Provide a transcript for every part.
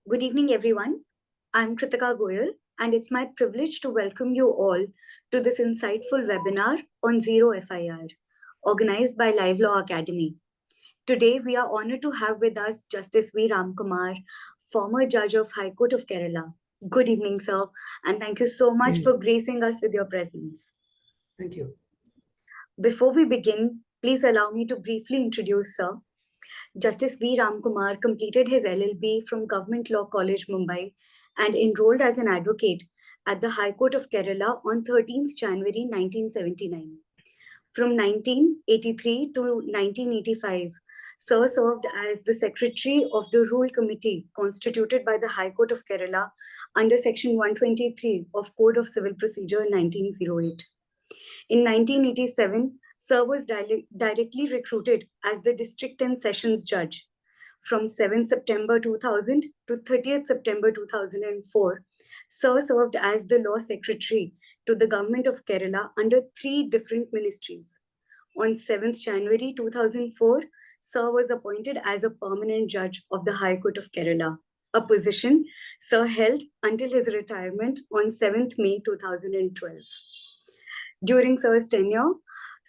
Good evening, everyone. I'm Kritika Goyal, and it's my privilege to welcome you all to this insightful webinar on Zero FIR, organized by LiveLaw Academy. Today, we are honored to have with us Justice V. Ramkumar, former Judge of High Court of Kerala. Good evening, sir, and thank you so much for gracing us with your presence. Thank you. Before we begin, please allow me to briefly introduce sir. Justice V. Ramkumar completed his LLB from Government Law College, Mumbai, and enrolled as an advocate at the High Court of Kerala on 13th January 1979. From 1983 to 1985, Sir served as the Secretary of the Rule Committee constituted by the High Court of Kerala under Section 123 of Code of Civil Procedure 1908. In 1987, Sir was directly recruited as the District and Sessions Judge. From 7 September 2000 to 30th September 2004, Sir served as the Law Secretary to the Government of Kerala under 3 different ministries. On 7th January 2004, Sir was appointed as a permanent judge of the High Court of Kerala, a position Sir held until his retirement on 7th May 2012. During Sir's tenure,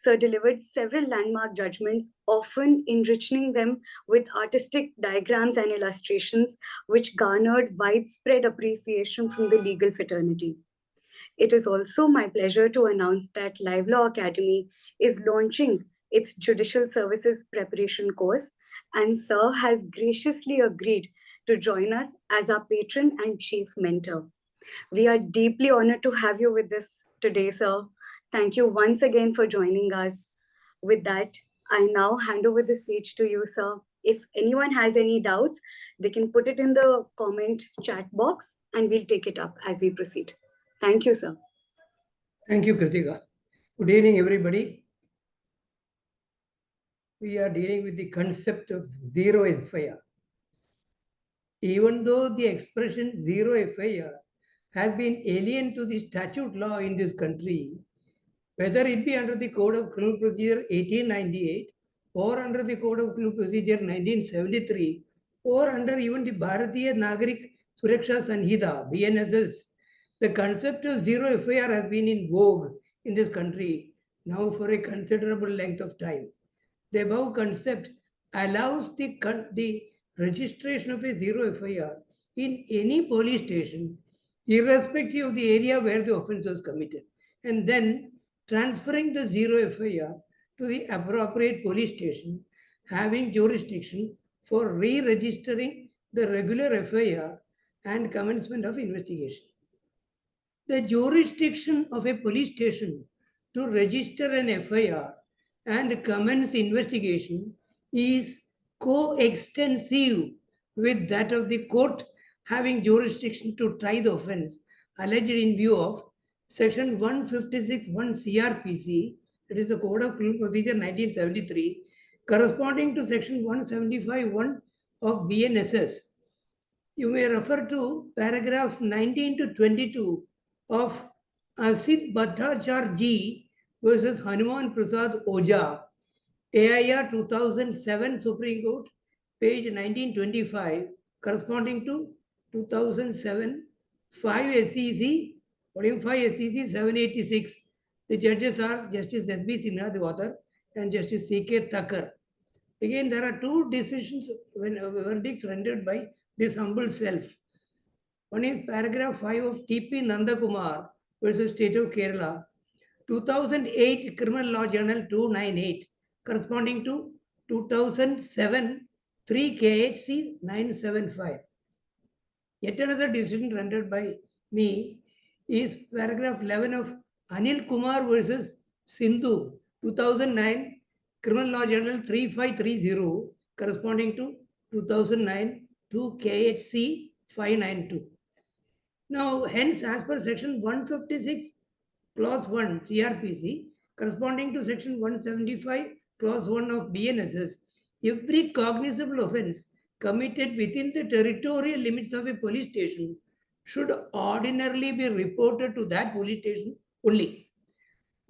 Sir delivered several landmark judgments, often enriching them with artistic diagrams and illustrations, which garnered widespread appreciation from the legal fraternity. It is also my pleasure to announce that LiveLaw Academy is launching its Judicial Services preparation course, and Sir has graciously agreed to join us as our patron and chief mentor. We are deeply honored to have you with us today, Sir. Thank you once again for joining us. With that, I now hand over the stage to you, sir. If anyone has any doubts, they can put it in the comment chat box and we'll take it up as we proceed. Thank you, sir. Thank you, Kritika. Good evening, everybody. We are dealing with the concept of zero FIR. Even though the expression zero FIR has been alien to the statute law in this country, whether it be under the Code of Criminal Procedure 1898 or under the Code of Criminal Procedure 1973 or under even the Bharatiya Nagarik Suraksha Sanhita, BNSS, the concept of zero FIR has been in vogue in this country now for a considerable length of time. The above concept allows the registration of a zero FIR in any police station, irrespective of the area where the offence was committed, and then transferring the zero FIR to the appropriate police station having jurisdiction for re-registering the regular FIR and commencement of investigation. The jurisdiction of a police station to register an FIR and commence investigation is coextensive with that of the court having jurisdiction to try the offence alleged in view of Section 156(1) CRPC, that is the Code of Criminal Procedure 1973, corresponding to Section 175(1) of BNSS. You may refer to paragraphs 19 to 22 of Asit Bhattachar Ji versus Hanuman Prasad Oja, AIR 2007 Supreme Court, page 1925, corresponding to 2007 5 SEC, volume 5 SEC 786. The judges are Justice S.B. Sinha, the author, and Justice C.K. Thakkar. Again, there are 2 decisions, verdicts rendered by this humble self. One is paragraph 5 of T.P. Nandakumar versus State of Kerala, 2008 Criminal Law Journal 298, corresponding to 2007 3 KHC 975. Yet another decision rendered by me is paragraph 11 of Anil Kumar versus Sindhu, 2009 Criminal Law Journal 3530, corresponding to 2009 2 KHC 592. Now, hence, as per Section 156, Clause 1 CRPC, corresponding to Section 175, Clause 1 of BNSS, every cognizable offence committed within the territorial limits of a police station should ordinarily be reported to that police station only.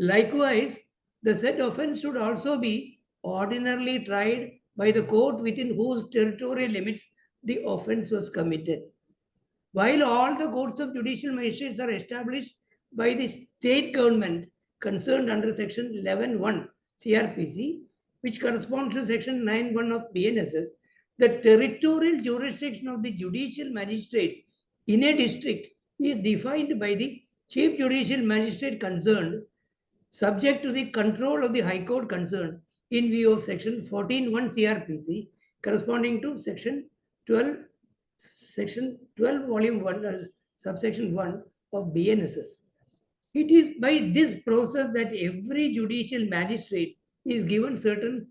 Likewise, the said offence should also be ordinarily tried by the court within whose territorial limits the offence was committed. While all the courts of judicial magistrates are established by the state government concerned under section 11(1) CRPC, which corresponds to section 9(1) of BNSS, the territorial jurisdiction of the judicial magistrates in a district is defined by the chief judicial magistrate concerned, subject to the control of the High Court concerned in view of section 14(1) CRPC, corresponding to section 12 volume 1 subsection 1 of BNSS. It is by this process that every judicial magistrate is given certain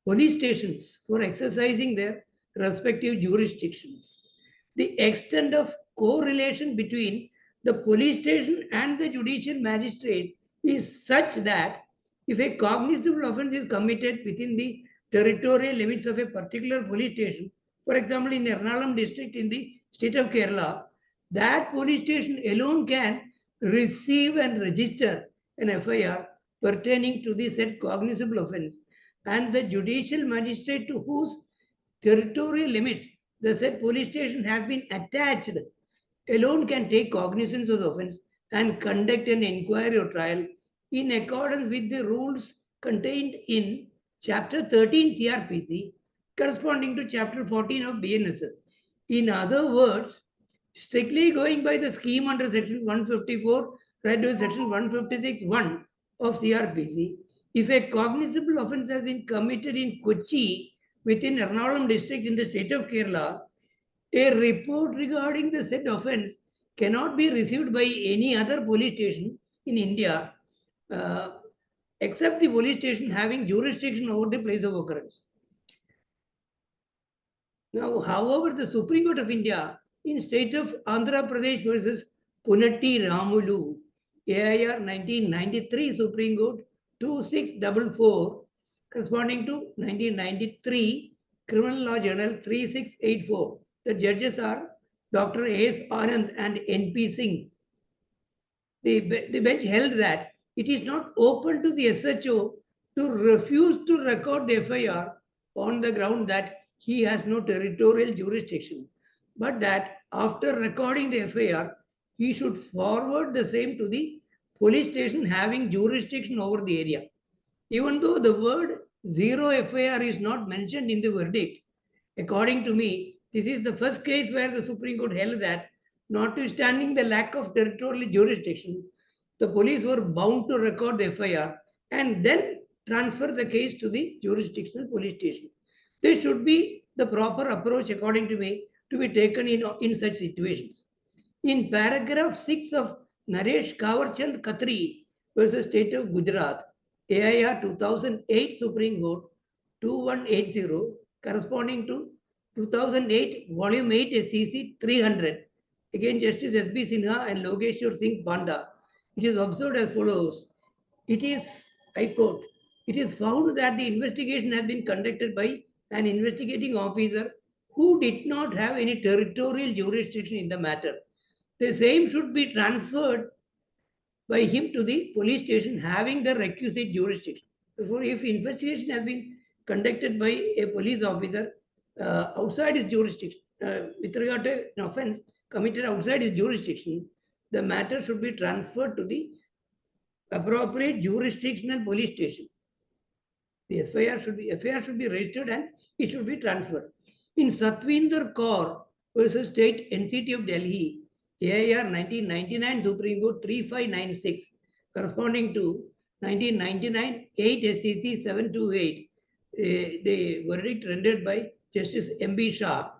police stations for exercising their respective jurisdictions. The extent of correlation between the police station and the judicial magistrate is such that if a cognizable offence is committed within the territorial limits of a particular police station, for example, in Ernakulam district in the state of Kerala, that police station alone can receive and register an FIR pertaining to the said cognizable offence, and the judicial magistrate to whose territorial limits the said police station has been attached alone can take cognizance of the offence and conduct an inquiry or trial in accordance with the rules contained in Chapter 13 CRPC corresponding to Chapter 14 of BNSS. In other words, strictly going by the scheme under Section 154 right to Section 156(1) of CRPC, if a cognizable offence has been committed in Kochi within Ernakulam district in the state of Kerala, a report regarding the said offence cannot be received by any other police station in India except the police station having jurisdiction over the place of occurrence. Now, however, the Supreme Court of India in state of Andhra Pradesh versus Punatti Ramulu, AIR 1993 Supreme Court 2644, corresponding to 1993 Criminal Law Journal 3684. The judges are Dr. A.S. Anand and N.P. Singh. The bench held that it is not open to the SHO to refuse to record the FIR on the ground that he has no territorial jurisdiction, but that after recording the FIR, he should forward the same to the police station having jurisdiction over the area. Even though the word zero FIR is not mentioned in the verdict, according to me, this is the first case where the Supreme Court held that, notwithstanding the lack of territorial jurisdiction, the police were bound to record the FIR and then transfer the case to the jurisdictional police station. This should be the proper approach, according to me, to be taken in such situations. In paragraph 6 of Naresh Kawarchand Khatri versus State of Gujarat, AIR 2008 Supreme Court 2180, corresponding to 2008 Volume 8 SCC 300, again Justice S.B. Sinha and Logeshwar Singh Panda, it is observed as follows. It is, I quote, it is found that the investigation has been conducted by an investigating officer who did not have any territorial jurisdiction in the matter. The same should be transferred by him to the police station having the requisite jurisdiction. Therefore, if investigation has been conducted by a police officer outside his jurisdiction, with regard to an offence committed outside his jurisdiction, the matter should be transferred to the appropriate jurisdictional police station. The FIR should be registered and it should be transferred. In Satvinder Kaur versus State NCT of Delhi, AIR 1999 Supreme Court 3596, corresponding to 1999 8 SCC 728, the verdict rendered by Justice M.B. Shah.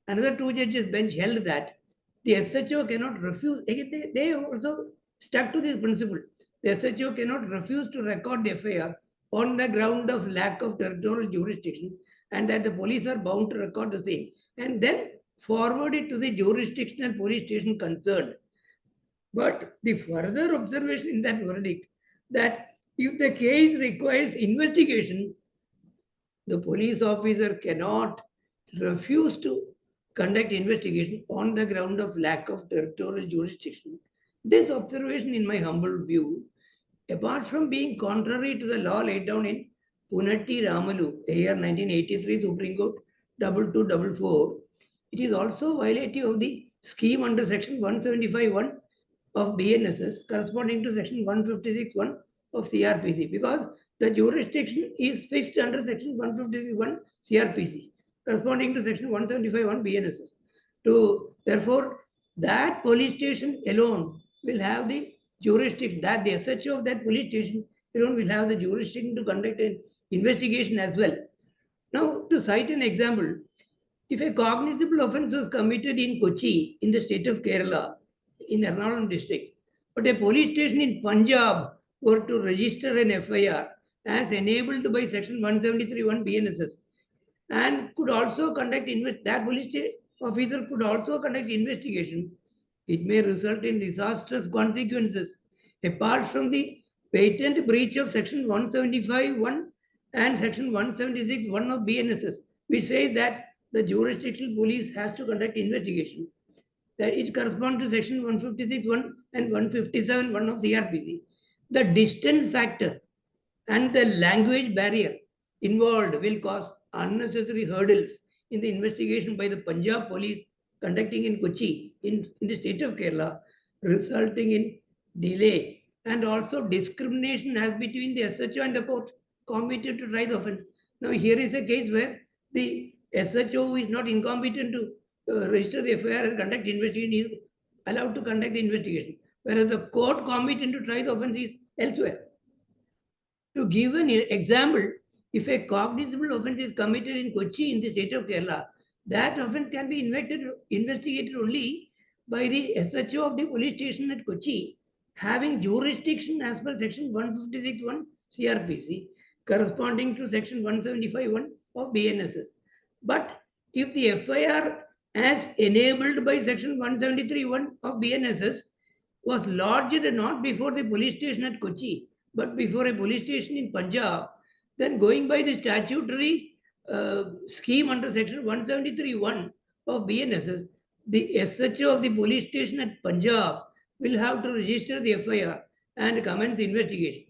Another two judges bench held that the SHO cannot refuse. Again, they also stuck to this principle. The SHO cannot refuse to record the FIR on the ground of lack of territorial jurisdiction, and that the police are bound to record the same and then forward it to the jurisdictional police station concerned. But the further observation in that verdict that if the case requires investigation, the police officer cannot refuse to conduct investigation on the ground of lack of territorial jurisdiction. This observation, in my humble view, apart from being contrary to the law laid down in Punatti Ramalu, AR 1983 Supreme Court 2244, it is also violative of the scheme under section 175(1) of BNSS corresponding to section 156(1) of CRPC, because the jurisdiction is fixed under section 156(1) CRPC corresponding to section 175(1) BNSS. Therefore, that police station alone will have the jurisdiction, that the SHO of that police station alone will have the jurisdiction to conduct an investigation as well. Now, to cite an example, if a cognizable offence was committed in Kochi, in the state of Kerala, in Ernakulam district, but a police station in Punjab were to register an FIR as enabled by section 173(1) BNSS and could also conduct that police officer could also conduct investigation, it may result in disastrous consequences apart from the patent breach of section 175(1) and section 176(1) of BNSS, which says that the jurisdictional police has to conduct investigation. That it corresponds to section 156(1) and 157(1) of CRPC. The distance factor and the language barrier involved will cause unnecessary hurdles in the investigation by the Punjab police conducting in Kochi, in the state of Kerala, resulting in delay and also discrimination as between the SHO and the court competent to try the offence. Now, here is a case where the SHO is not incompetent to register the FIR and conduct investigation, is allowed to conduct the investigation, whereas the court competent to try the offence is elsewhere. To give an example, if a cognizable offence is committed in Kochi in the state of Kerala, that offence can be investigated only by the SHO of the police station at Kochi, having jurisdiction as per section 156(1) CRPC, corresponding to section 175(1) of BNSS. But if the FIR as enabled by section 173(1) of BNSS was lodged not before the police station at Kochi, but before a police station in Punjab, then going by the statutory scheme under section 173(1) of BNSS, the SHO of the police station at Punjab will have to register the FIR and commence the investigation.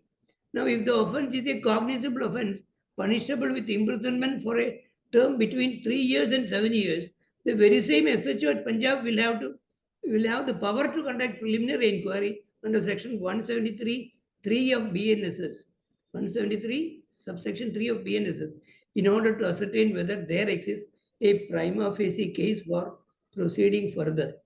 Now, if the offence is a cognizable offence, punishable with imprisonment for a term between 3 years and 7 years, the very same SHO at Punjab will have the power to conduct preliminary inquiry under section 173(3) of BNSS, 173 subsection 3 of BNSS, in order to ascertain whether there exists a prima facie case for proceeding further.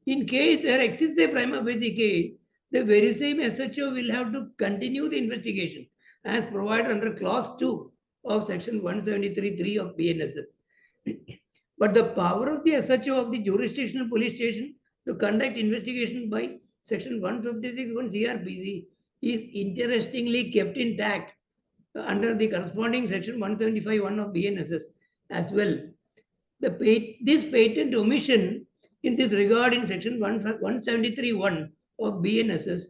In case there exists a prima facie case, the very same SHO will have to continue the investigation as provided under clause 2 of section 173(3) of BNSS. But the power of the SHO of the jurisdictional police station to conduct investigation by section 156(1) CRPC is interestingly kept intact under the corresponding section 175(1) of BNSS as well. This patent omission in this regard in section 173(1) of BNSS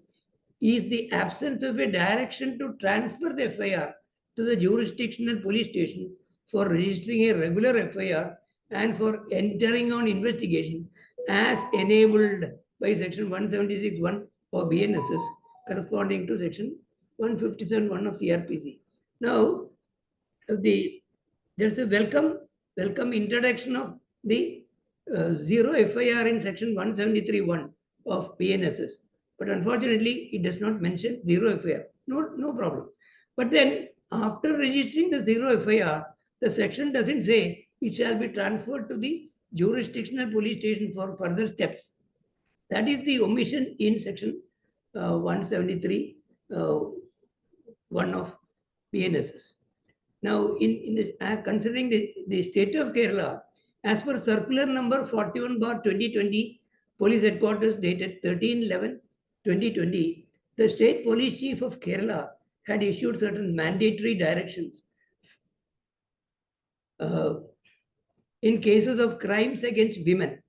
is the absence of a direction to transfer the FIR to the jurisdictional police station for registering a regular FIR and for entering on investigation as enabled by section 176(1) of BNSS corresponding to section 157(1) of CRPC. Now, there's a welcome introduction of the zero FIR in section 173(1) of BNSS. But unfortunately, it does not mention zero FIR. No problem. But then, after registering the zero FIR, the section doesn't say it shall be transferred to the jurisdictional police station for further steps. That is the omission in section 173 1 of BNSS. Now, considering the state of Kerala, as per circular number 41/2020, Police Headquarters dated 13/11/2020, the State Police Chief of Kerala had issued certain mandatory directions in cases of crimes against women.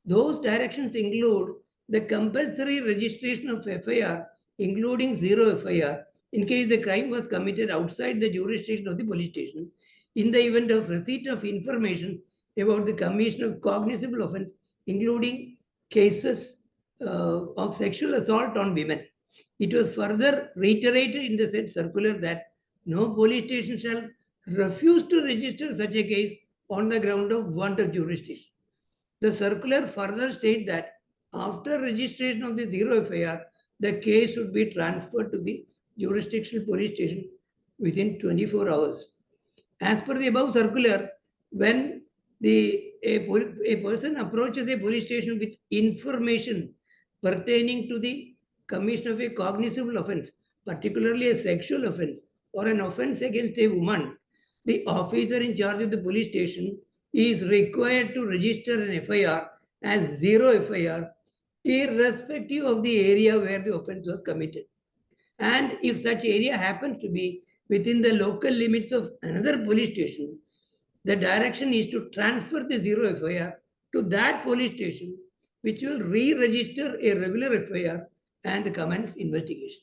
Those directions include the compulsory registration of FIR, including zero FIR, in case the crime was committed outside the jurisdiction of the police station, in the event of receipt of information about the commission of cognizable offence, including cases of sexual assault on women. It was further reiterated in the said circular that no police station shall refuse to register such a case on the ground of want of jurisdiction. The circular further states that after registration of the zero FIR, the case should be transferred to the jurisdictional police station within 24 hours. As per the above circular, when a person approaches a police station with information pertaining to the commission of a cognizable offence, particularly a sexual offence or an offence against a woman, the officer in charge of the police station is required to register an FIR as zero FIR, irrespective of the area where the offence was committed. And if such area happens to be within the local limits of another police station, the direction is to transfer the zero FIR to that police station, which will re-register a regular FIR and commence investigation.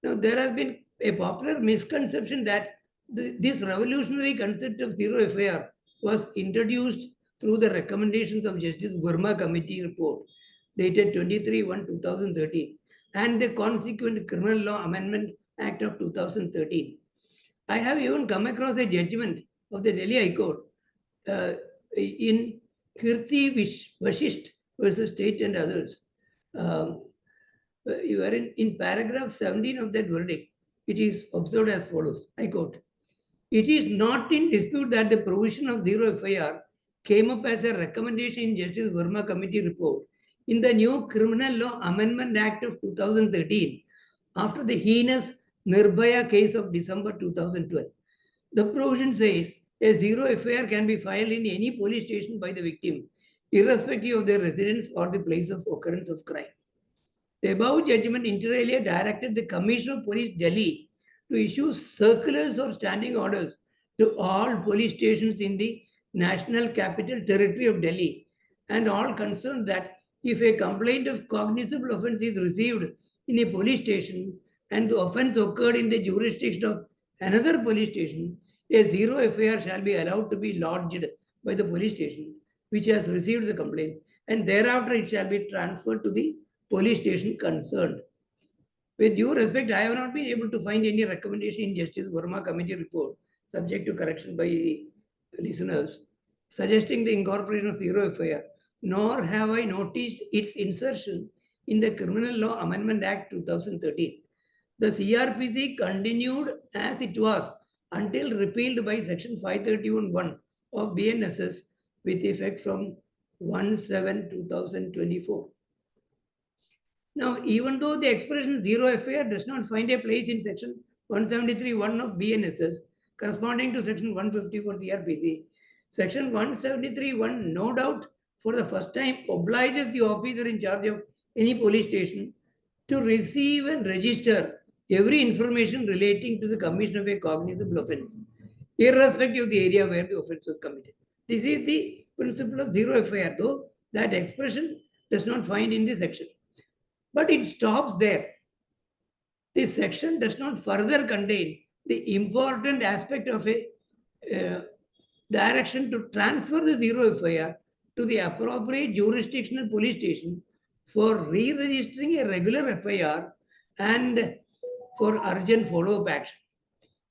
Now, there has been a popular misconception that this revolutionary concept of zero FIR was introduced through the recommendations of Justice Verma Committee report dated 23/1/2013 and the consequent Criminal Law Amendment Act of 2013. I have even come across a judgment of the Delhi High Court in Kirti Vashisht versus State and others. Wherein in paragraph 17 of that verdict, it is observed as follows, I quote, "It is not in dispute that the provision of zero FIR came up as a recommendation in Justice Verma Committee report in the new Criminal Law Amendment Act of 2013 after the heinous Nirbhaya case of December 2012. The provision says a zero FIR can be filed in any police station by the victim, irrespective of their residence or the place of occurrence of crime. The above judgment inter alia directed the Commissioner of Police Delhi to issue circulars or standing orders to all police stations in the National Capital Territory of Delhi and all concerned that if a complaint of cognizable offence is received in a police station and the offence occurred in the jurisdiction of another police station, a zero FIR shall be allowed to be lodged by the police station which has received the complaint, and thereafter it shall be transferred to the police station concerned. With due respect, I have not been able to find any recommendation in Justice Verma Committee report, subject to correction by the listeners, suggesting the incorporation of zero FIR, nor have I noticed its insertion in the Criminal Law Amendment Act 2013. The CRPC continued as it was until repealed by Section 531(1) of BNSS with effect from 1/7/2024. Now, even though the expression zero FIR does not find a place in Section 173(1) of BNSS, corresponding to Section 154 CRPC, Section 173(1) no doubt for the first time obliges the officer in charge of any police station to receive and register every information relating to the commission of a cognizable offence, irrespective of the area where the offence was committed. This is the principle of zero FIR, though that expression does not find in this section. But it stops there. This section does not further contain the important aspect of a direction to transfer the zero FIR to the appropriate jurisdictional police station for re-registering a regular FIR and for urgent follow-up action,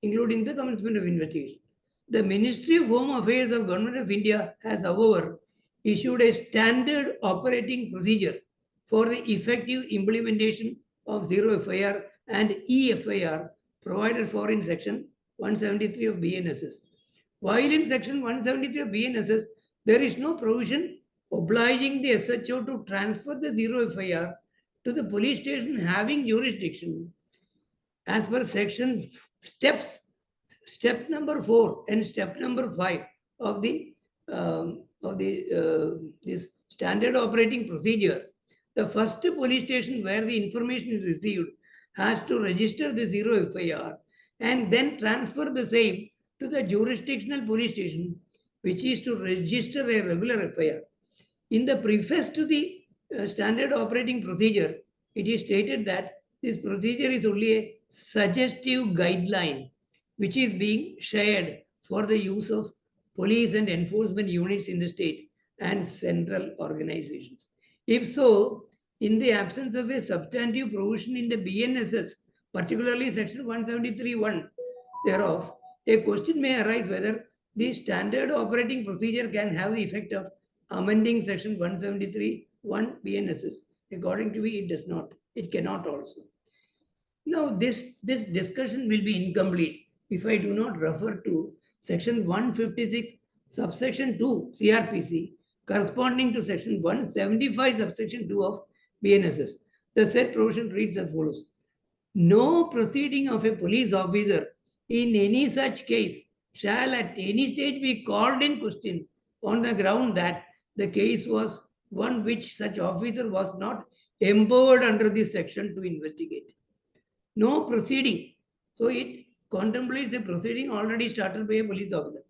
including the commencement of investigation. The Ministry of Home Affairs of Government of India has, however, issued a standard operating procedure for the effective implementation of zero FIR and EFIR provided for in Section 173 of BNSS. While in Section 173 of BNSS, there is no provision obliging the SHO to transfer the zero FIR to the police station having jurisdiction. As per section step number 4 and step number 5 of this standard operating procedure, the first police station where the information is received has to register the zero FIR and then transfer the same to the jurisdictional police station, which is to register a regular FIR. In the preface to the standard operating procedure, it is stated that this procedure is only a suggestive guideline which is being shared for the use of police and enforcement units in the state and central organizations. If so, in the absence of a substantive provision in the BNSS, particularly Section 173(1) thereof, a question may arise whether the standard operating procedure can have the effect of amending section 173(1) BNSS. According to me, it does not. It cannot also. Now, this discussion will be incomplete if I do not refer to section 156 subsection 2 CRPC corresponding to section 175 subsection 2 of BNSS. The said provision reads as follows. No proceeding of a police officer in any such case shall at any stage be called in question on the ground that the case was one which such officer was not empowered under this section to investigate. No proceeding. So it contemplates a proceeding already started by a police officer.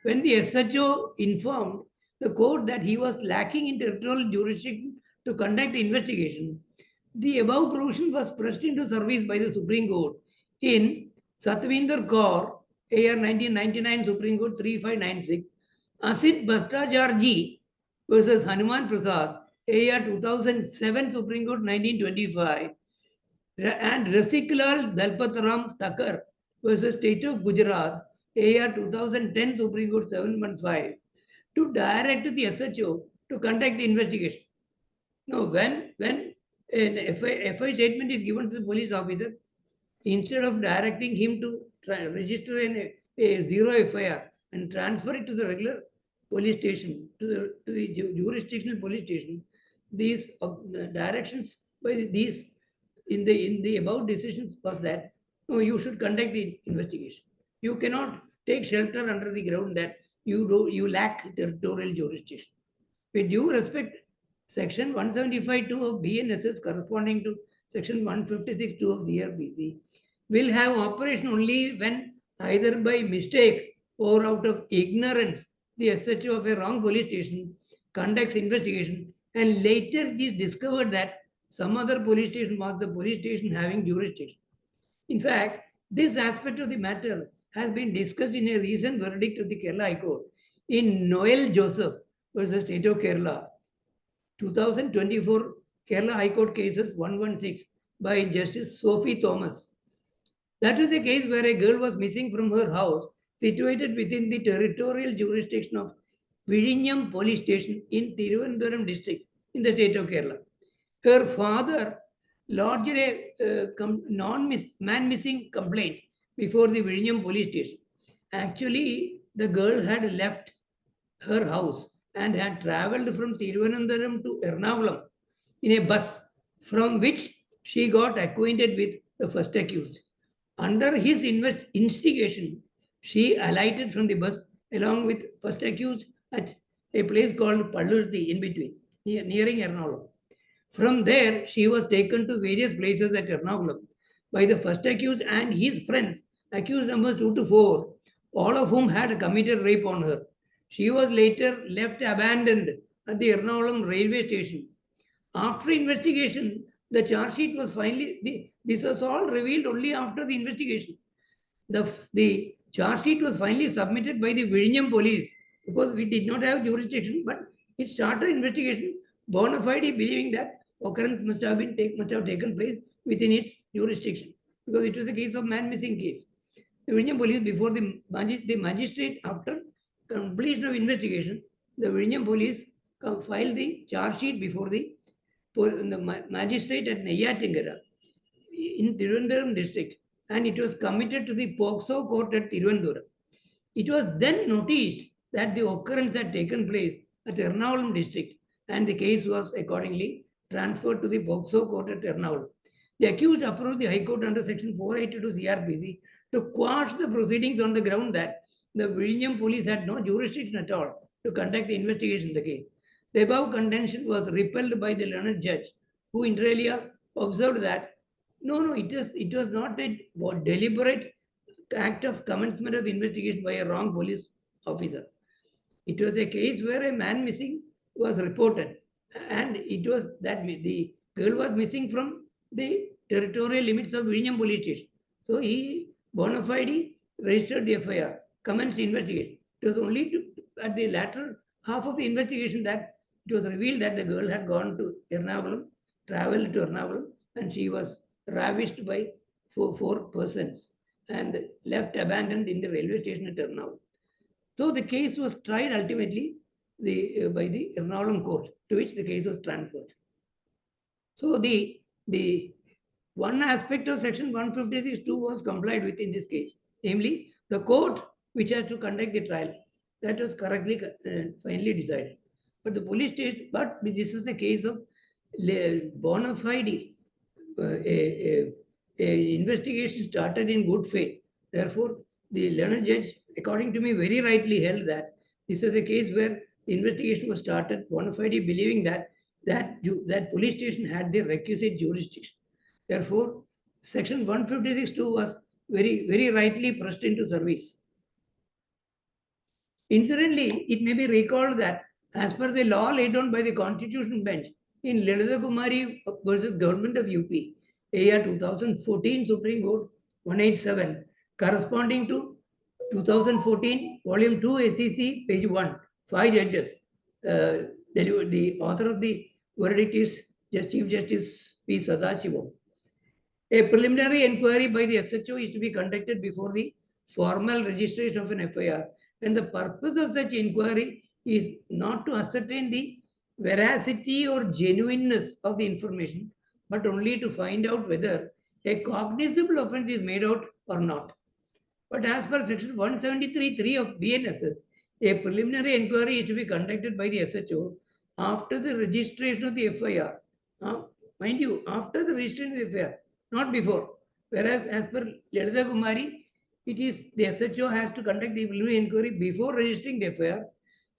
When the SHO informed the court that he was lacking in territorial jurisdiction to conduct the investigation, the above provision was pressed into service by the Supreme Court in Satvinder Kaur, AR 1999, Supreme Court 3596, Asit Bhattacharjee versus Hanuman Prasad, AR 2007, Supreme Court 1925, and Rasiklal Dalpatram Thakur versus State of Gujarat, AR 2010, Supreme Court 715, to direct the SHO to conduct the investigation. Now, when an FI statement is given to the police officer, instead of directing him to register a zero FIR and transfer it to the regular police station, to the jurisdictional police station, these directions by these in the above decisions was that no, you should conduct the investigation. You cannot take shelter under the ground that you lack territorial jurisdiction. With due respect, section 175(2) of BNSS corresponding to section 156(2) of CRPC will have operation only when either by mistake or out of ignorance the SHO of a wrong police station conducts investigation and later it is discovered that some other police station was the police station having jurisdiction. In fact, this aspect of the matter has been discussed in a recent verdict of the Kerala High Court in Noel Joseph versus State of Kerala, 2024 Kerala High Court cases 116 by Justice Sophie Thomas. That was a case where a girl was missing from her house situated within the territorial jurisdiction of Vizhinjam police station in Thiruvananthapuram district in the state of Kerala. Her father lodged a man missing complaint before the Vizhinjam police station. Actually, the girl had left her house and had travelled from Thiruvananthapuram to Ernakulam in a bus from which she got acquainted with the first accused. Under his instigation, she alighted from the bus along with first accused at a place called Pallurthi in between, nearing Ernakulam. From there, she was taken to various places at Ernakulam by the first accused and his friends, accused numbers 2 to 4, all of whom had committed rape on her. She was later left abandoned at the Ernakulam railway station. After investigation, the charge sheet was finally, this was all revealed only after the investigation. The charge sheet was finally submitted by the Vizhinjam police because we did not have jurisdiction, but it started investigation bonafide believing that occurrence must have taken place within its jurisdiction because it was a case of man missing case. The Vizhinjam police before the magistrate, after completion of investigation, the Vizhinjam police filed the charge sheet before the magistrate at Neyyatingara in Thiruvananthapuram district, and it was committed to the POCSO court at Thiruvananthapuram. It was then noticed that the occurrence had taken place at Ernakulam district and the case was accordingly transferred to the POCSO court at Ernakulam. The accused approached the High Court under section 482 CRPC to quash the proceedings on the ground that the Vizhinjam police had no jurisdiction at all to conduct the investigation in the case. The above contention was repelled by the learned judge, who inter alia observed that no, it was not a deliberate act of commencement of investigation by a wrong police officer. It was a case where a man missing was reported, and it was that the girl was missing from the territorial limits of Vizhinjam police station. So he bona fide registered the FIR, commenced the investigation. It was only at the latter half of the investigation that it was revealed that the girl had gone to Ernakulam, travelled to Ernakulam, and she was ravished by four persons and left abandoned in the railway station at Ernakulam. So the case was tried ultimately by the Ernakulam court, to which the case was transferred. So the one aspect of section 156(2) was complied with in this case, namely the court which has to conduct the trial. That was correctly finally decided. But the police station, but this was a case of bonafide, a investigation started in good faith. Therefore, the learned judge, according to me, very rightly held that this is a case where the investigation was started bonafide, believing that police station had the requisite jurisdiction. Therefore, section 156(2) was very rightly pressed into service. Incidentally, it may be recalled that as per the law laid down by the Constitution Bench in Lalita Kumari versus Government of UP, AR 2014 Supreme Court 187, corresponding to 2014 Volume 2 SEC, page 1, 5 judges. The author of the verdict is Chief Justice P. Sadashivam. A preliminary inquiry by the SHO is to be conducted before the formal registration of an FIR, and the purpose of such inquiry is not to ascertain the veracity or genuineness of the information, but only to find out whether a cognizable offence is made out or not. But as per section 173(3) of BNSS, a preliminary inquiry is to be conducted by the SHO after the registration of the FIR. Mind you, after the registration of the FIR, not before. Whereas as per Lalita Kumari, it is the SHO has to conduct the preliminary inquiry before registering the FIR,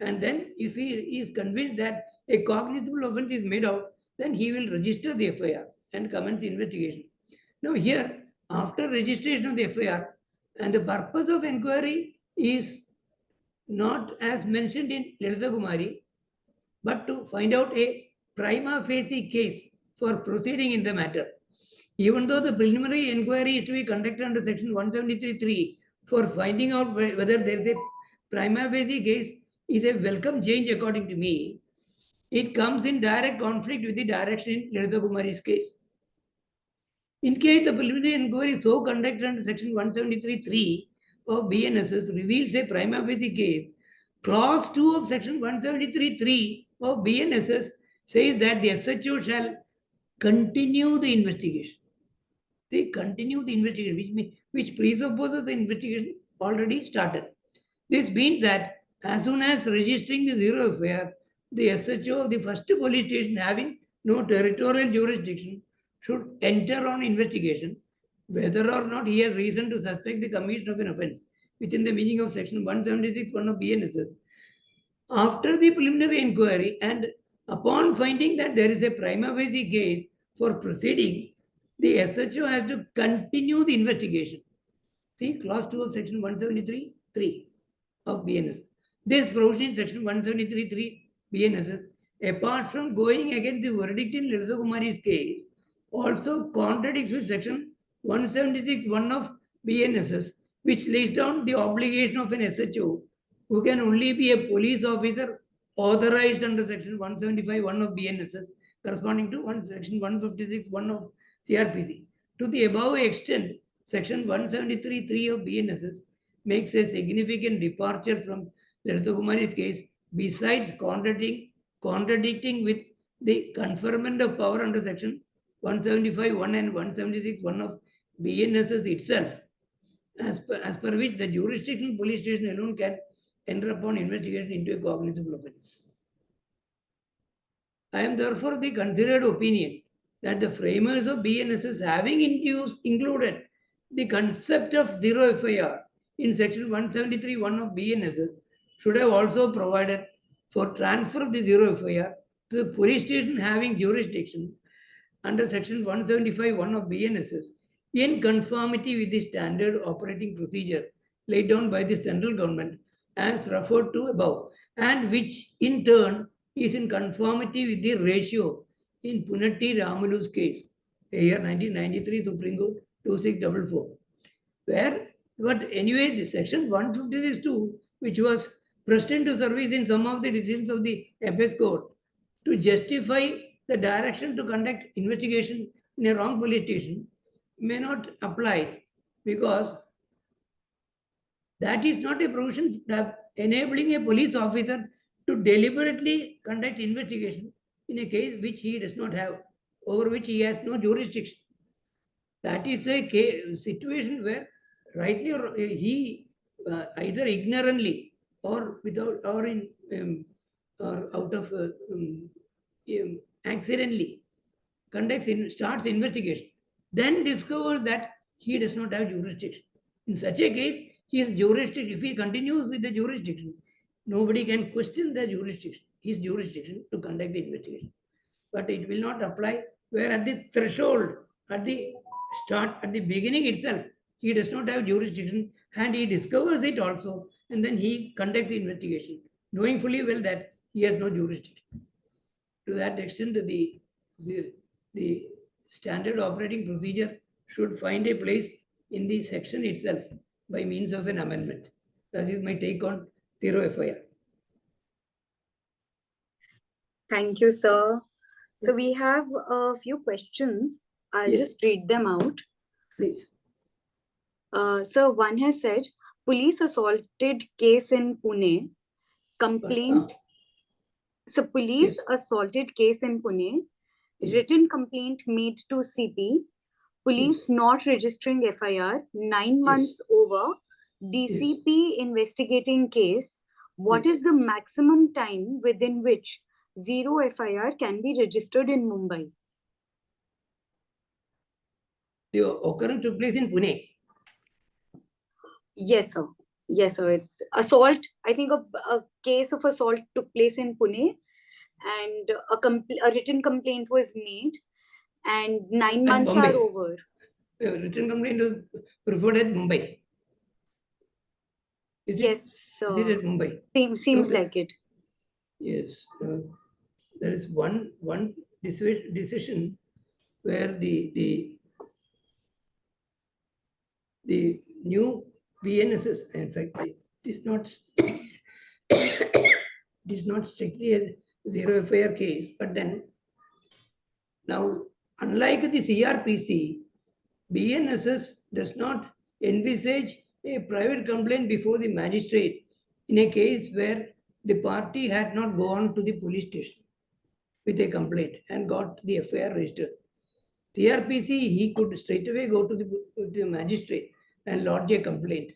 and then if he is convinced that a cognizable offence is made out, then he will register the FIR and commence the investigation. Now here, after registration of the FIR, and the purpose of inquiry is not as mentioned in Lalita Kumari, but to find out a prima facie case for proceeding in the matter. Even though the preliminary inquiry is to be conducted under section 173(3) for finding out whether there is a prima facie case, is a welcome change according to me. It comes in direct conflict with the direction in Lalita Kumari's case. In case the preliminary inquiry so conducted under section 173(3) of BNSS reveals a prima facie case, clause 2 of section 173(3) of BNSS says that the SHO shall continue the investigation. They continue the investigation, which presupposes the investigation already started. This means that as soon as registering the zero FIR, the SHO of the first police station having no territorial jurisdiction should enter on investigation whether or not he has reason to suspect the commission of an offence within the meaning of section 176(1) of BNSS. After the preliminary inquiry and upon finding that there is a prima facie case for proceeding, the SHO has to continue the investigation. See clause 2 of section 173(3) of BNSS. This provision in section 173(3) BNSS, apart from going against the verdict in Lalita Kumari's case, also contradicts with section 176(1) of BNSS, which lays down the obligation of an SHO who can only be a police officer authorized under section 175(1) of BNSS, corresponding to section 156(1) of CRPC. To the above extent, section 173(3) of BNSS makes a significant departure from Lalita Kumari's case, besides contradicting with the conferment of power under section 175(1) and 176(1) of BNSS itself, as per which the jurisdictional police station alone can enter upon investigation into a cognizable offence. I am therefore of the considered opinion that the framers of BNSS, having included the concept of zero FIR in section 173(1) of BNSS, should have also provided for transfer of the zero FIR to the police station having jurisdiction under section 175(1) of BNSS in conformity with the standard operating procedure laid down by the central government as referred to above, and which in turn is in conformity with the ratio in Punatti Ramalu's case, year 1993 Supreme Court 2644. But anyway, the section 156(2), which was pressed into service in some of the decisions of the apex court to justify the direction to conduct investigation in a wrong police station, may not apply, because that is not a provision enabling a police officer to deliberately conduct investigation in a case which he does not have, over which he has no jurisdiction. That is a situation where rightly or he either ignorantly or without or in or out of accidentally starts investigation, then discovers that he does not have jurisdiction. In such a case, his jurisdiction, if he continues with the jurisdiction, nobody can question the jurisdiction, his jurisdiction to conduct the investigation. But it will not apply where at the threshold, at the start, at the beginning itself, he does not have jurisdiction and he discovers it also, and then he conducts the investigation, knowing fully well that he has no jurisdiction. To that extent, the standard operating procedure should find a place in the section itself by means of an amendment. That is my take on zero FIR. Thank you, sir. So we have a few questions. I'll Yes. just read them out. Please. So one has said, police assaulted case in Pune, complaint. So police assaulted case in Pune, written complaint made to CP, police not registering FIR, 9 months over, DCP investigating case. What is the maximum time within which zero FIR can be registered in Mumbai? The occurrence took place in Pune. Yes, sir. Yes, sir. Assault, I think a case of assault took place in Pune and a written complaint was made and 9 months are over. A written complaint was preferred at Mumbai. Yes, sir. Is it at Mumbai? Seems like it. Yes. There is one decision where the new BNSS, in fact, it is not strictly a zero FIR case, but then now, unlike the CRPC, BNSS does not envisage a private complaint before the magistrate in a case where the party had not gone to the police station with a complaint and got the FIR registered. CRPC, he could straight away go to the magistrate and lodge a complaint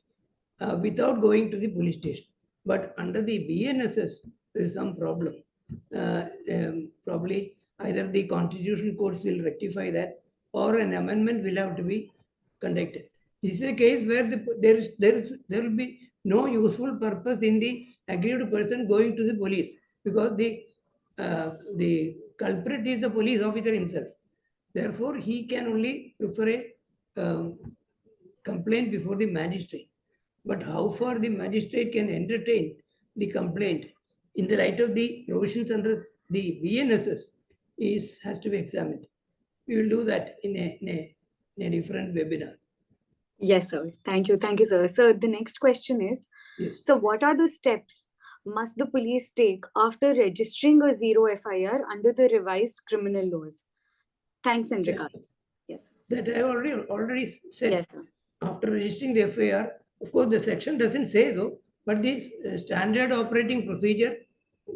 without going to the police station. But under the BNSS, there is some problem. Probably either the constitutional courts will rectify that or an amendment will have to be conducted. This is a case where there will be no useful purpose in the aggrieved person going to the police because the culprit is the police officer himself. Therefore, he can only prefer a complaint before the magistrate. But how far the magistrate can entertain the complaint in the light of the provisions under the BNSS has to be examined. We will do that in a different webinar. Yes, sir. Thank you. Thank you, sir. So the next question is, so what are the steps must the police take after registering a zero FIR under the revised criminal laws? Thanks and regards. Yes. That I already said. Yes, sir. After registering the FIR, of course, the section doesn't say though, but the standard operating procedure,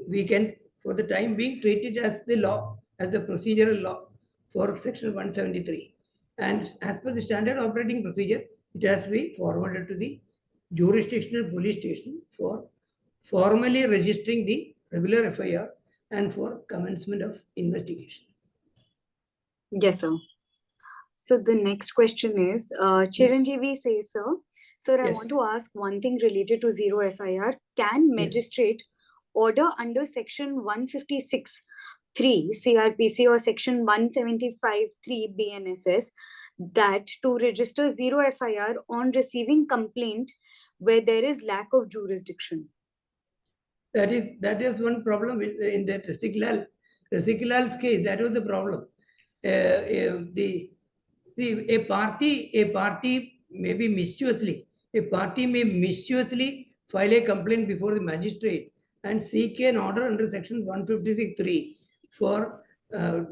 we can, for the time being, treat it as the law, as the procedural law for section 173. And as per the standard operating procedure, it has to be forwarded to the jurisdictional police station for formally registering the regular FIR and for commencement of investigation. Yes, sir. So the next question is, Chiranjeevi says, sir, I want to ask one thing related to zero FIR. Can magistrate order under section 156(3) CRPC or section 175(3) BNSS that to register zero FIR on receiving complaint where there is lack of jurisdiction? That is one problem in that Rasiklal's case. That was the problem. A party may be mischievously, file a complaint before the magistrate and seek an order under section 156(3) for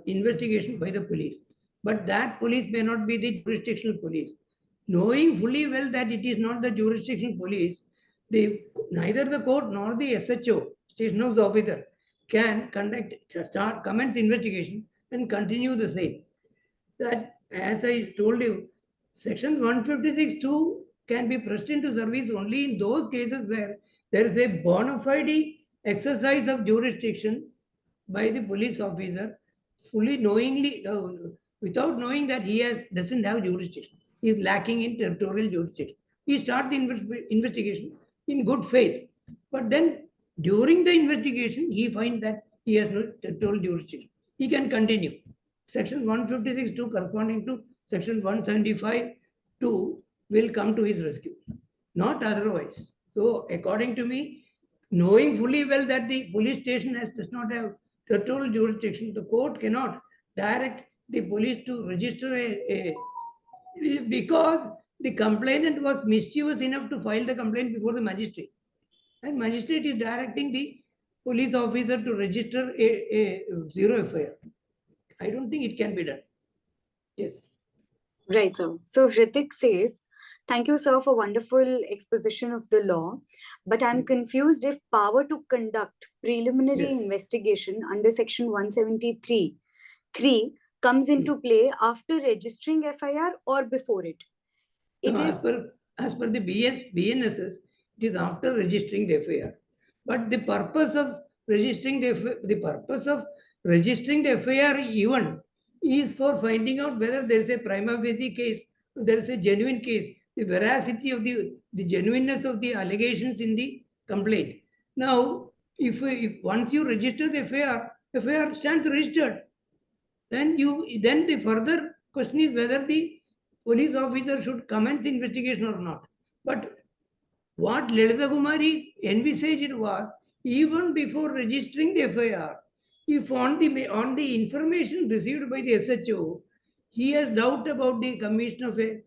investigation by the police. But that police may not be the jurisdictional police. Knowing fully well that it is not the jurisdictional police, neither the court nor the SHO, station house officer can commence investigation and continue the same. That, as I told you, section 156(2) can be pressed into service only in those cases where there is a bona fide exercise of jurisdiction by the police officer, fully knowingly, without knowing that he doesn't have jurisdiction. He is lacking in territorial jurisdiction. He starts the investigation in good faith, but then during the investigation, he finds that he has no territorial jurisdiction. He can continue. Section 156(2) corresponding to section 175(2) will come to his rescue, not otherwise. So, according to me, knowing fully well that the police station does not have territorial jurisdiction, the court cannot direct the police to register because the complainant was mischievous enough to file the complaint before the magistrate, and magistrate is directing the police officer to register a zero FIR. I don't think it can be done. Yes. Right, sir. So Hrithik says, thank you, sir, for wonderful exposition of the law. But I'm confused if power to conduct preliminary investigation under section 173(3) comes into play after registering FIR or before it. As per the BNSS, it is after registering the FIR. But the purpose of registering the FIR even is for finding out whether there is a prima facie case, there is a genuine case, the veracity of the genuineness of the allegations in the complaint. Now, if once you register the FIR stands registered, then the further question is whether the police officer should commence investigation or not. But what Lalita Kumari envisaged was, even before registering the FIR, if on the information received by the SHO, he has doubt about the commission of the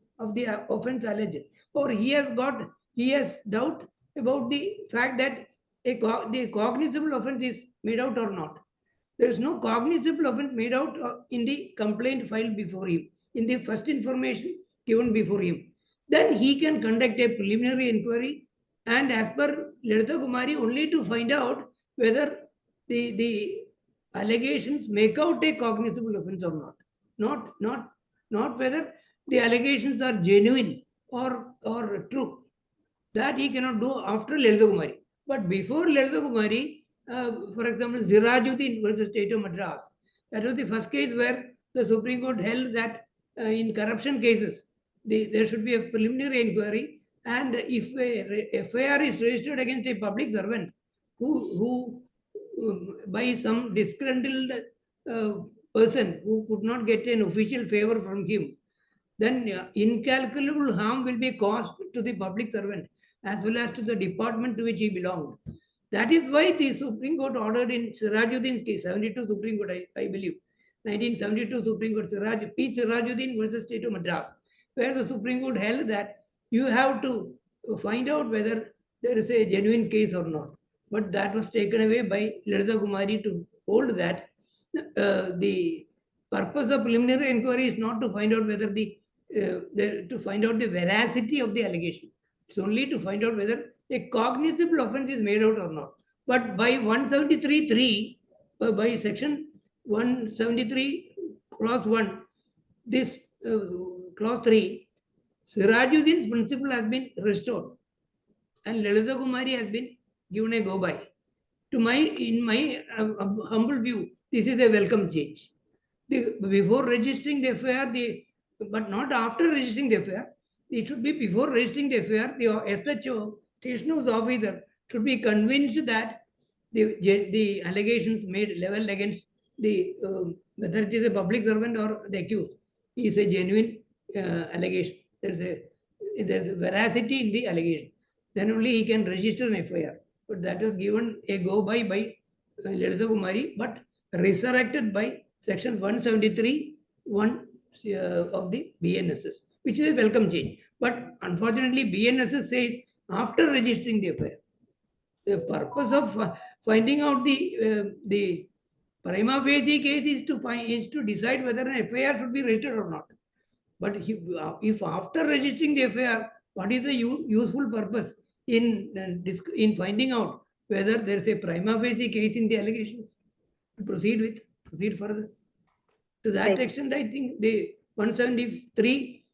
offence alleged, or he has doubt about the fact that the cognizable offence is made out or not. There is no cognizable offence made out in the complaint filed before him, in the first information given before him. Then he can conduct a preliminary inquiry, and as per Lalita Kumari, only to find out whether the allegations make out a cognizable offence or not. Not whether the allegations are genuine or true. That he cannot do after Lalita Kumari. But before Lalita Kumari, for example, Sirajuddin versus State of Madras, that was the first case where the Supreme Court held that in corruption cases, there should be a preliminary inquiry, and if a FIR is registered against a public servant who by some disgruntled person who could not get an official favor from him, then incalculable harm will be caused to the public servant as well as to the department to which he belonged. That is why the Supreme Court ordered in Sirajuddin's case, 72 Supreme Court, I believe, 1972 Supreme Court, P. Sirajuddin versus State of Madras, where the Supreme Court held that you have to find out whether there is a genuine case or not. But that was taken away by Lalita Kumari to hold that the purpose of preliminary inquiry is not to find out whether the veracity of the allegation. It's only to find out whether a cognizable offence is made out or not. But by 173(3), by section 173 clause 1, this clause 3, Sirajuddin's principle has been restored, and Lalita Kumari has been given a go by. In my humble view, this is a welcome change. Before registering the FIR, but not after registering the FIR, it should be before registering the FIR, the SHO, station house officer, should be convinced that the allegations made level against the whether it is a public servant or the accused is a genuine allegation. There's a veracity in the allegation. Then only he can register an FIR. But that was given a go by Lalita Kumari, but resurrected by section 173 (1) of the BNSS, which is a welcome change. But unfortunately, BNSS says after registering the FIR. The purpose of finding out the prima facie case is to decide whether an FIR should be registered or not. But if after registering the FIR, what is the useful purpose in finding out whether there is a prima facie case in the allegation to proceed further. To that Right. extent, I think the 173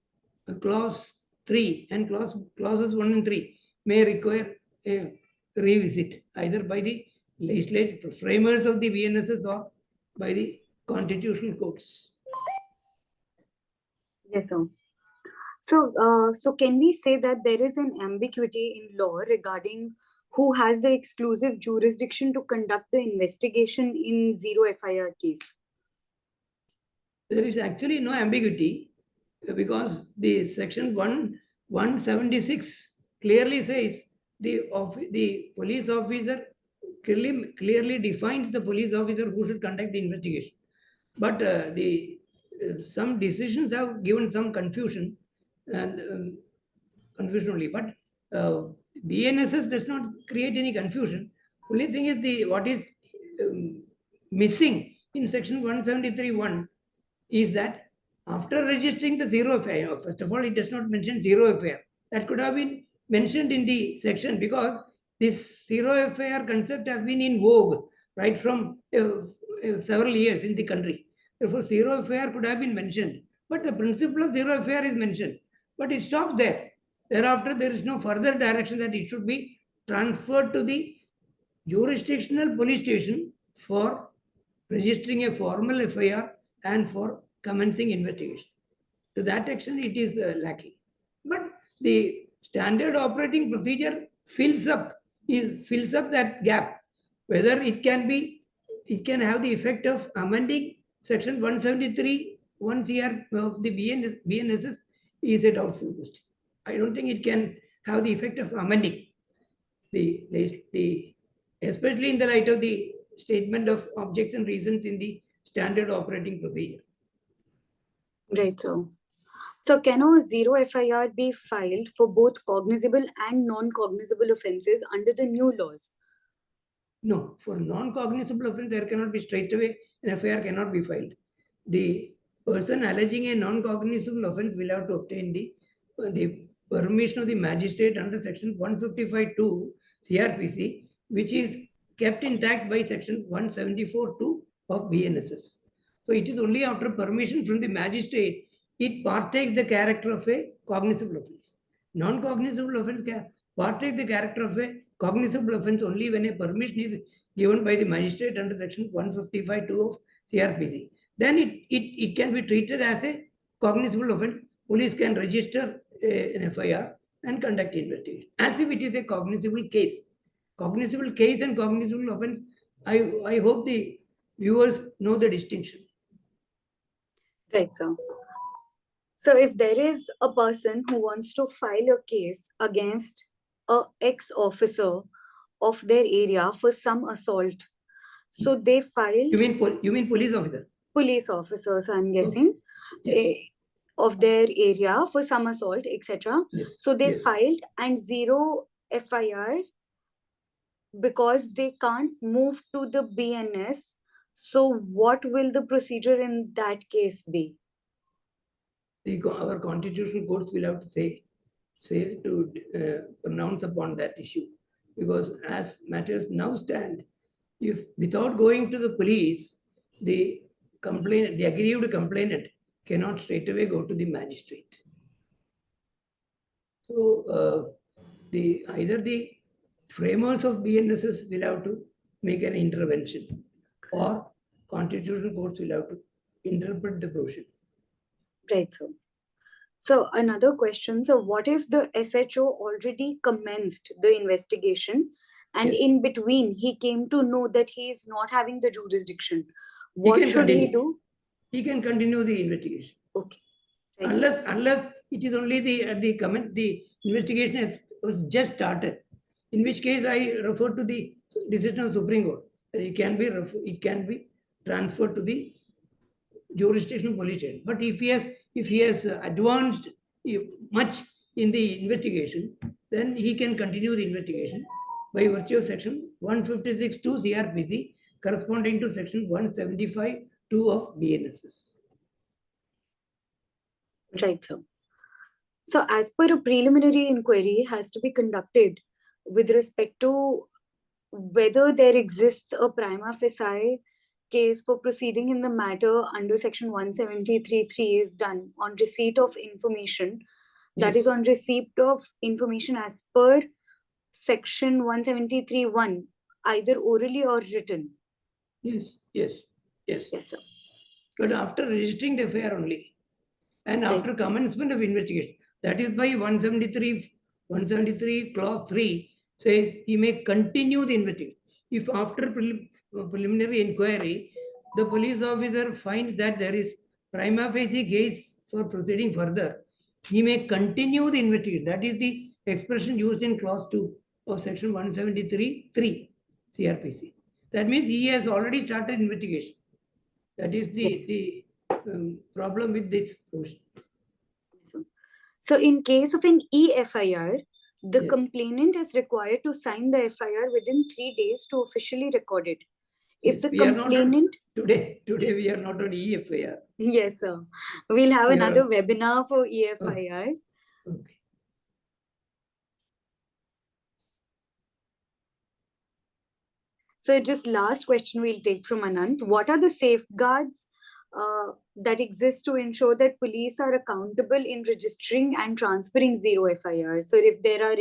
clause 3 and clauses 1 and 3 may require a revisit either by the legislative framers of the BNSS or by the constitutional courts. Yes, sir. So can we say that there is an ambiguity in law regarding who has the exclusive jurisdiction to conduct the investigation in zero FIR case? There is actually no ambiguity because the section 176 clearly says the police officer clearly defines the police officer who should conduct the investigation. But some decisions have given some confusion and confusion only. But BNSS does not create any confusion. Only thing is what is missing in section 173(1) is that after registering the zero FIR, first of all, it does not mention zero FIR. That could have been mentioned in the section because this zero FIR concept has been in vogue right from several years in the country. Therefore, zero FIR could have been mentioned. But the principle of zero FIR is mentioned. But it stops there. Thereafter, there is no further direction that it should be transferred to the jurisdictional police station for registering a formal FIR and for commencing investigation. To that extent, it is lacking. But the standard operating procedure fills up that gap. Whether it can have the effect of amending section 173 1 CR of the BNSS is a doubtful question. I don't think it can have the effect of amending especially in the light of the statement of objects and reasons in the standard operating procedure. Right, so can a zero FIR be filed for both cognizable and non-cognizable offences under the new laws? No, for non-cognizable offence, there cannot be straightaway an FIR cannot be filed. The person alleging a non-cognizable offence will have to obtain the permission of the magistrate under section 155(2) CRPC, which is kept intact by section 174(2) of BNSS. So it is only after permission from the magistrate it partakes the character of a cognizable offence. Non-cognizable offence partake the character of a cognizable offence only when a permission is given by the magistrate under section 155(2) of CRPC. Then it can be treated as a cognizable offence. Police can register an FIR and conduct investigation as if it is a cognizable case. Cognizable case and cognizable offence, I hope the viewers know the distinction. Right, sir. So if there is a person who wants to file a case against a ex-officer of their area for some assault, so they filed. You mean police officer? Police officers, I'm guessing, of their area for some assault, etc. Yes. So they filed and zero FIR because they can't move to the BNS. So what will the procedure in that case be? Our constitutional courts will have to say to pronounce upon that issue, because as matters now stand, if without going to the police, the aggrieved complainant cannot straightaway go to the magistrate. So either the framers of BNSS will have to make an intervention, or constitutional courts will have to interpret the provision. Right, sir. So another question, so what if the SHO already commenced the investigation and in between he came to know that he is not having the jurisdiction? What should he do? He can continue the investigation. Okay. Right. Unless it is only the investigation was just started, in which case I refer to the decision of Supreme Court. It can be transferred to the jurisdictional police station. But if he has advanced much in the investigation, then he can continue the investigation by virtue of section 156(2) CRPC corresponding to section 175(2) of BNSS. Right, sir. So as per a preliminary inquiry has to be conducted with respect to whether there exists a prima facie case for proceeding in the matter under section 173(3) is done on receipt of information, that is on receipt of information as per section 173(1), either orally or written. Yes. Yes, sir. But after registering the FIR only, and after commencement of investigation, that is by 173 clause 3 says he may continue the investigation. If after preliminary inquiry, the police officer finds that there is prima facie case for proceeding further, he may continue the investigation. That is the expression used in clause 2 of section 173(3) CRPC. That means he has already started investigation. That is the problem with this provision. So in case of an e-FIR, the complainant is required to sign the FIR within 3 days to officially record it. If the complainant... Today we are not on e-FIR. Yes, sir. We'll have another webinar for e-FIR. Okay. So just last question we'll take from Anant. What are the safeguards that exist to ensure that police are accountable in registering and transferring zero FIRs? So if there are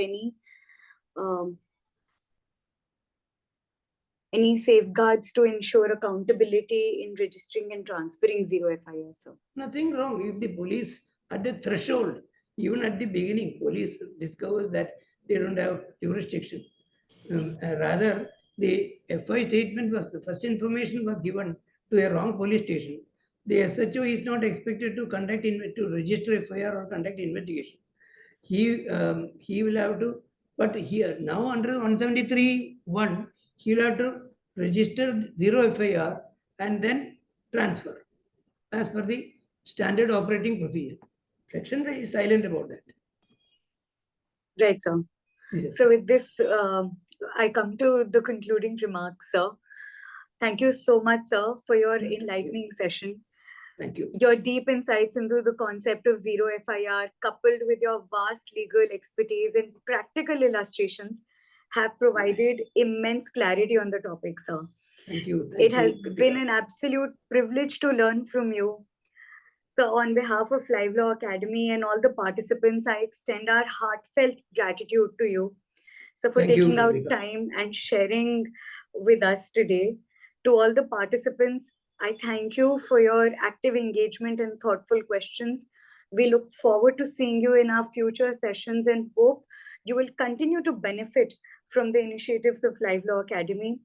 any safeguards to ensure accountability in registering and transferring zero FIRs? So nothing wrong if the police at the threshold, even at the beginning, police discovers that they don't have jurisdiction. Rather, the FI statement was, the first information was given to a wrong police station. The SHO is not expected to to register FIR or conduct investigation. He will have to, but here now under 173(1), he will have to register zero FIR and then transfer as per the standard operating procedure. Section is silent about that. Right, sir. Yes. So with this, I come to the concluding remarks, sir. Thank you so much, sir, for your enlightening session. Thank you. Your deep insights into the concept of zero FIR, coupled with your vast legal expertise and practical illustrations, have provided immense clarity on the topic, sir. Thank you. It has been an absolute privilege to learn from you. So on behalf of LiveLaw Academy and all the participants, I extend our heartfelt gratitude to you. So for taking out time and sharing with us today. To all the participants, I thank you for your active engagement and thoughtful questions. We look forward to seeing you in our future sessions and hope you will continue to benefit from the initiatives of LiveLaw Academy.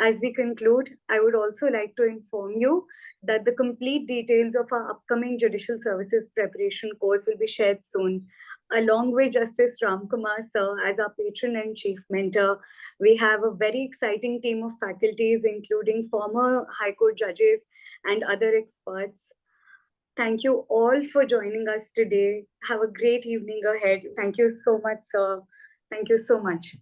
As we conclude, I would also like to inform you that the complete details of our upcoming Judicial Services Preparation course will be shared soon. Along with Justice Ramkumar, sir, as our patron and chief mentor, we have a very exciting team of faculties, including former High Court judges and other experts. Thank you all for joining us today. Have a great evening ahead. Thank you so much, sir. Thank you so much.